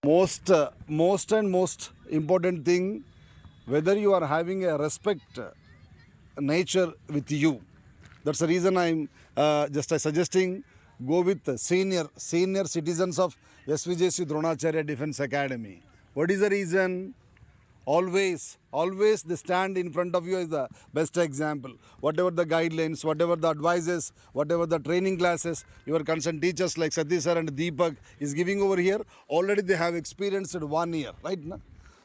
Most important thing, whether you are having a respect nature with you. That's the reason I'm just suggesting go with the senior citizens of SVJC Dronacharya Defense Academy. What is the reason? Always they stand in front of you as the best example. Whatever the guidelines, whatever the advices, whatever the training classes, your concerned teachers like Satish sir and Deepak is giving over here, already they have experienced 1 year, right? Na?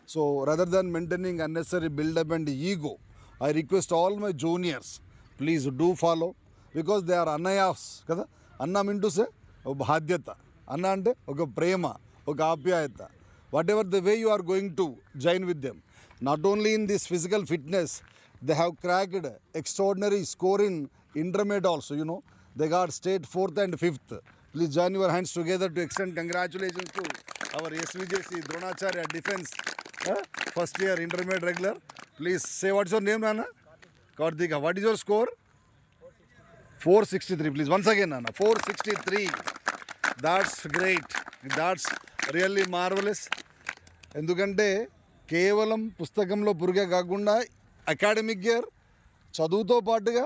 So rather than maintaining unnecessary build-up and ego, I request all my juniors, please do follow, because they are అన్నయాస్ కదా. అన్న means ఒక బాధ్యత, అన్న అంటే ఒక ప్రేమ, ఒక ఆప్యాయత. Whatever the way you are going to join with them, not only in this physical fitness, they have cracked extraordinary score in intermediate also, you know. They got state 4th and 5th. Please join your hands together to extend congratulations to our SVJC Dronacharya Defense first year intermediate regular. Please say what's your name, Nana? Karthika, what is your score? 463. Please, once again, Nana. 463. That's great. That's really marvellous. ఎందుకంటే కేవలం పుస్తకంలో పురుగే కాకుండా academic year చదువుతో పాటుగా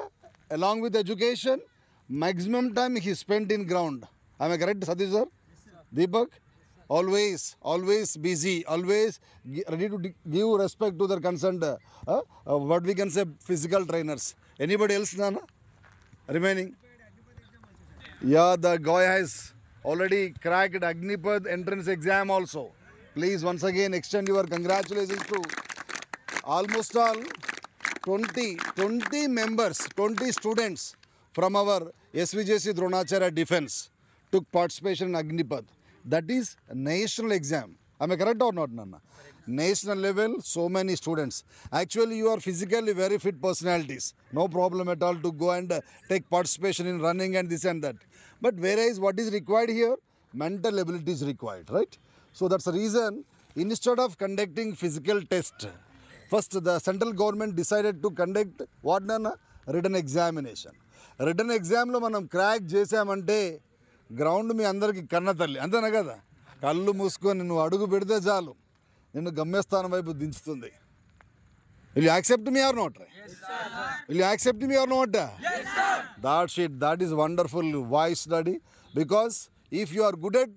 along with education maximum time he spend in ground. I'm correct Satish sir? Deepak always busy, always ready to give respect to their concerned what we can say physical trainers. Anybody else, Nana? Remaining? Yeah, the guy has already cracked Agnipath entrance exam also. Please once again extend your congratulations to almost all 20 members, 20 students from our SVJC Dronacharya Defense took participation in Agnipath. That is national exam. Am I correct or not, Nana? National level, so many students. Actually, you are physically very fit personalities. No problem at all to go and take participation in running and this and that. But whereas what is required here, mental ability is required, right? So that's the reason, instead of conducting physical test, first the central government decided to conduct what, Nana? Written examination. Written exam lo manam crack చేసామంటే ground మీ అందరికి కన్న తల్లి, అంతేనా కదా? కళ్ళు మూసుకొని నువ్వు అడుగు పెడితే చాలు నిన్ను గమ్యస్థానం వైపు దించుతుంది. Will you accept me or not? Yes, sir. Will you accept me or not? Yes, sir. That's it. That is wonderful voice study. Because if you are good at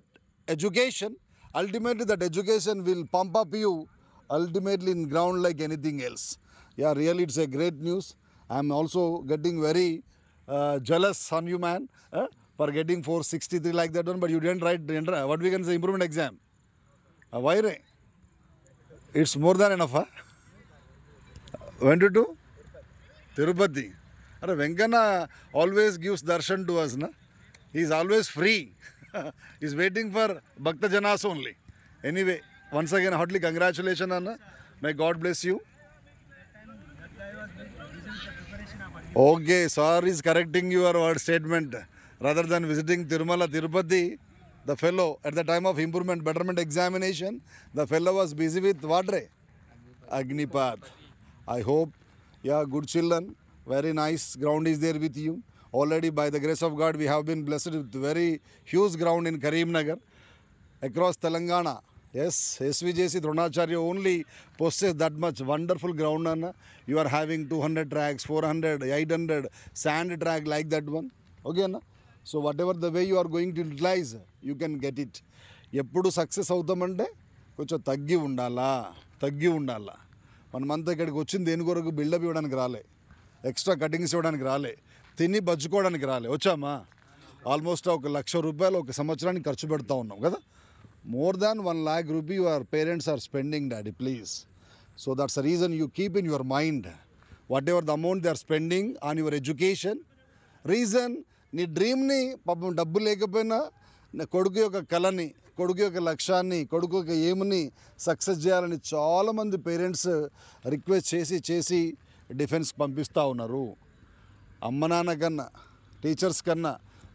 education, ultimately that education will pump up you ultimately in ground like anything else. Yeah, really it's a great news. I'm also getting very jealous on you, man, for getting 463 like that one, but you didn't write what we can say improvement exam. Why? It's more than enough, huh? Went to Tirupati. Venkana always gives darshan to us, na? He's always free. He's waiting for Bhakta Janas only. Anyway, once again, heartily congratulations, Anna. May God bless you. Okay, sir is correcting your word statement. Rather than visiting Tirumala, Tirupati, the fellow at the time of improvement betterment examination, the fellow was busy with what? Agnipath. I hope, yeah, good children, very nice ground is there with you. Already by the grace of God, we have been blessed with very huge ground in Karimnagar, across Telangana. Yes, SVJC Dronacharya only possesses that much wonderful ground. And you are having 200 tracks, 400, 800 sand track like that one. Okay, na? So whatever the way you are going to utilize, you can get it. ఎప్పుడు success అవుతామంటే కొంచెం తగ్గి ఉండాలా. మనమంతా ఇక్కడికి వచ్చింది దేని కొరకు buildup ఇవ్వడానికి రాలే, ఎక్స్ట్రా కటింగ్స్ ఇవ్వడానికి రాలే, తిని బజ్జుకోవడానికి రాలే. వచ్చామా? ఆల్మోస్ట్ ₹1,00,000 ఒక సంవత్సరానికి ఖర్చు పెడతా ఉన్నాం కదా. More than 1 lakh rupee your parents are spending, daddy please. So that's the reason you keep in your mind whatever the amount they are spending on your education. Reason, నీ డ్రీమ్ని పాపం డబ్బు లేకపోయినా కొడుకు యొక్క కళని, కొడుకు యొక్క లక్ష్యాన్ని, కొడుకు యొక్క ఏముని సక్సెస్ చేయాలని చాలామంది పేరెంట్స్ రిక్వెస్ట్ చేసి డిఫెన్స్కి పంపిస్తూ ఉన్నారు. అమ్మ నాన్న కన్నా, టీచర్స్ కన్నా,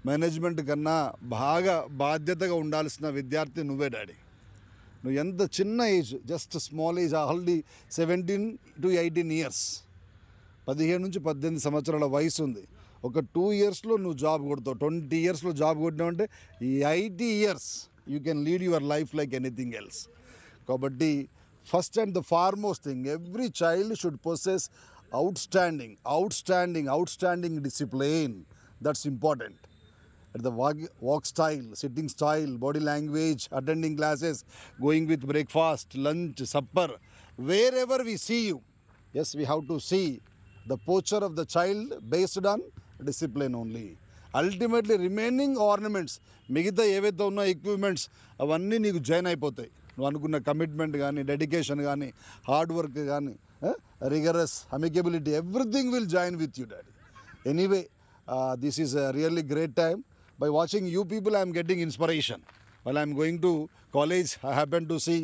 మేనేజ్మెంట్ కన్నా బాగా బాధ్యతగా ఉండాల్సిన విద్యార్థి నువ్వే, డాడీ. నువ్వు ఎంత చిన్న age, just small age, already 17 to 18 years, 17 నుంచి 18 సంవత్సరాల వయసు ఉంది. ఒక 2 yearsలో నువ్వు జాబ్ కొడతావు. 20 yearsలో జాబ్ కొట్టినావు అంటే 80 years you can lead your life like anything else. Kabaddi, first and the foremost thing, every child should possess outstanding discipline. That's important. At the walk style, sitting style, body language, attending classes, going with breakfast, lunch, supper, wherever we see you, yes, we have to see the posture of the child based on discipline only. Ultimately, remaining ornaments, మిగతా ఏవైతే ఉన్న equipments అవన్నీ నీకు join అయిపోతాయి. నువ్వు అనుకున్న commitment కానీ, dedication కానీ, హార్డ్ వర్క్ కానీ, rigorous amicability, everything will join with you daddy. Anyway, this is a really great time. By watching you people, I am getting inspiration. While I am going to college, I happen to see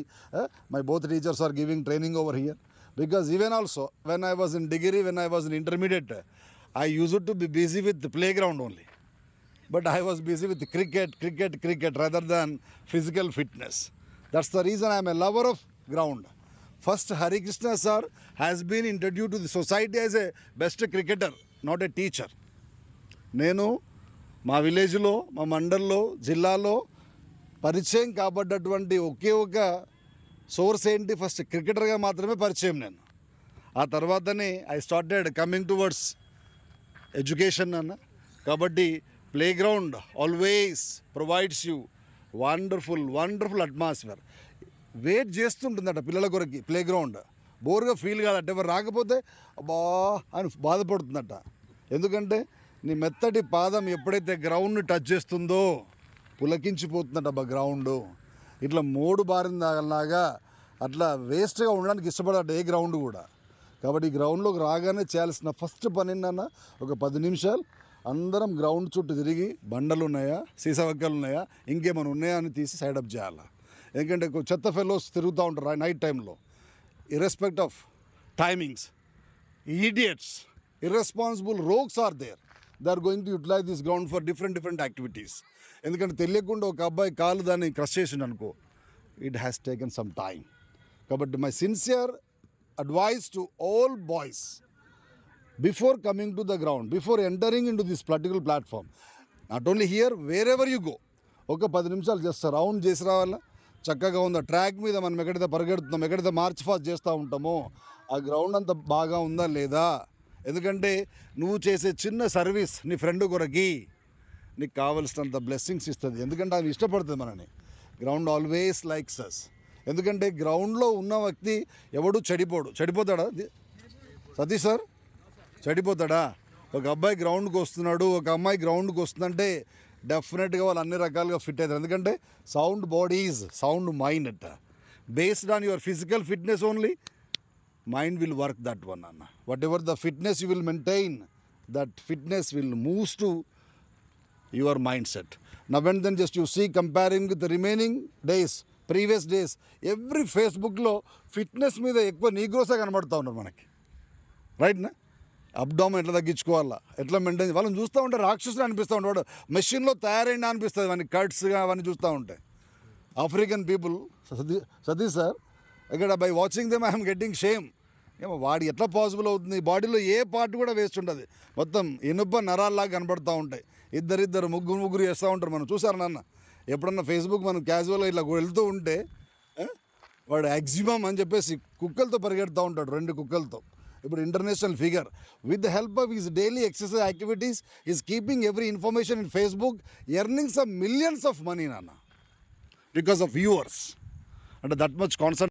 my both teachers are giving training over here. Because even also, when I was in degree, when I was in intermediate, I used to be busy with the playground only. But I was busy with cricket rather than physical fitness. That's the reason I am a lover of ground. First, Hari Krishna sir has been introduced to the society as a best cricketer, not a teacher. నేను మా విలేజ్లో, మా మండల్లో, జిల్లాలో పరిచయం కాబడ్డటువంటి ఒకే ఒక source ఏంటి, first క్రికెటర్గా మాత్రమే పరిచయం నేను. ఆ తర్వాతనే I started coming towards education అన్న. కాబట్టి play ground always provides you wonderful atmosphere. Wait చేస్తుంటుందట పిల్లల కొరకి ప్లే గ్రౌండ్. బోర్గా ఫీల్ కాదట, ఎవరు రాకపోతే అబ్బా అని బాధపడుతుందట. ఎందుకంటే నీ మెత్తటి పాదం ఎప్పుడైతే గ్రౌండ్ని టచ్ చేస్తుందో పులకించిపోతుందట అబ్బా గ్రౌండ్. ఇట్లా మోడు బారిందాలాగా అట్లా వేస్ట్గా ఉండడానికి ఇష్టపడట ఏ గ్రౌండ్ కూడా. కాబట్టి ఈ గ్రౌండ్లోకి రాగానే చేయాల్సిన ఫస్ట్ పని ఏంటన్నా, ఒక 10 నిమిషాలు అందరం గ్రౌండ్ చుట్టూ తిరిగి బండలు ఉన్నాయా, సీసవక్కలు ఉన్నాయా, ఇంకేమైనా ఉన్నాయా అని తీసి సైడప్ చేయాలి. ఎందుకంటే చెత్త ఫెలోస్ తిరుగుతూ ఉంటారు నైట్ టైంలో, irrespective of timings. Idiots, irresponsible rogues are there. They are going to utilise this ground for different activities. ఎందుకంటే తెలియకుండా ఒక అబ్బాయి కాలు దాన్ని క్రష్ చేసిండు అనుకో, it has taken some time. కాబట్టి my sincere advice to all boys, before coming to the ground, before entering into this particular platform, not only here, wherever you go, ఒక 10 నిమిషాలు జస్ట్ రౌండ్ చేసి రావాలా. చక్కగా ఉందా track మీద, మనం ఎక్కడైతే పరిగెడుతున్నాం, ఎక్కడైతే మార్చ్ ఫాస్ట్ చేస్తూ ఉంటామో ఆ గ్రౌండ్ అంతా బాగా ఉందా లేదా. ఎందుకంటే నువ్వు చేసే చిన్న సర్వీస్ నీ ఫ్రెండ్ కొరకి నీకు కావలసినంత బ్లెస్సింగ్స్ ఇస్తుంది. ఎందుకంటే అది ఇష్టపడుతుంది మనని. గ్రౌండ్ ఆల్వేస్ లైక్స్ అస్. ఎందుకంటే గ్రౌండ్లో ఉన్న వ్యక్తి ఎవడు చెడిపోతాడా సతీష్ సార్? చెడిపోతాడా? ఒక అబ్బాయి గ్రౌండ్కి వస్తున్నాడు, ఒక అమ్మాయి గ్రౌండ్కి వస్తుందంటే డెఫినెట్గా వాళ్ళు అన్ని రకాలుగా ఫిట్ అవుతారు. ఎందుకంటే సౌండ్ బాడీస్, సౌండ్ మైండ్ అట్ట. Based on your physical fitness only, mind will work that one అన్న. Whatever the fitness you will maintain, that fitness will moves to your mindset. Now and then just you see comparing with the remaining days, previous days, every ఫేస్బుక్లో fitness మీద ఎక్కువ నీగ్రోసే కనబడుతూ ఉన్నారు మనకి, right నా? Up down ఎట్లా తగ్గించుకోవాలా, ఎట్లా maintain, వాళ్ళని చూస్తూ ఉంటే రాక్షసులు అనిపిస్తూ ఉంటాడు. మెషిన్లో తయారైంది అనిపిస్తుంది వానికి, కట్స్గా అవన్నీ చూస్తూ ఉంటాయి. ఆఫ్రికన్ పీపుల్, సతీష్ సార్, ఇక్కడ by watching them I'm getting shame. ఏమో వాడి ఎట్లా పాసిబుల్ అవుతుంది? బాడీలో ఏ పార్ట్ కూడా వేస్ట్ ఉంటుంది, మొత్తం ఇనుప నరాల్లాగా కనబడుతూ ఉంటాయి. ఇద్దరు ముగ్గురు చేస్తూ ఉంటారు. మనం చూసారు నాన్న ఎప్పుడన్నా ఫేస్బుక్, మనం క్యాజువల్గా ఇట్లా వెళ్తూ ఉంటే వాడు యాక్సిమమ్ అని చెప్పేసి కుక్కలతో పరిగెడుతూ ఉంటాడు, 2 కుక్కలతో. ఇప్పుడు international figure, with the help of his daily exercise activities is keeping every information in Facebook, earning some millions of money నాన్న, బికాస్ ఆఫ్ వ్యూవర్స్. అంటే దట్ మచ్ కాన్సెప్ట్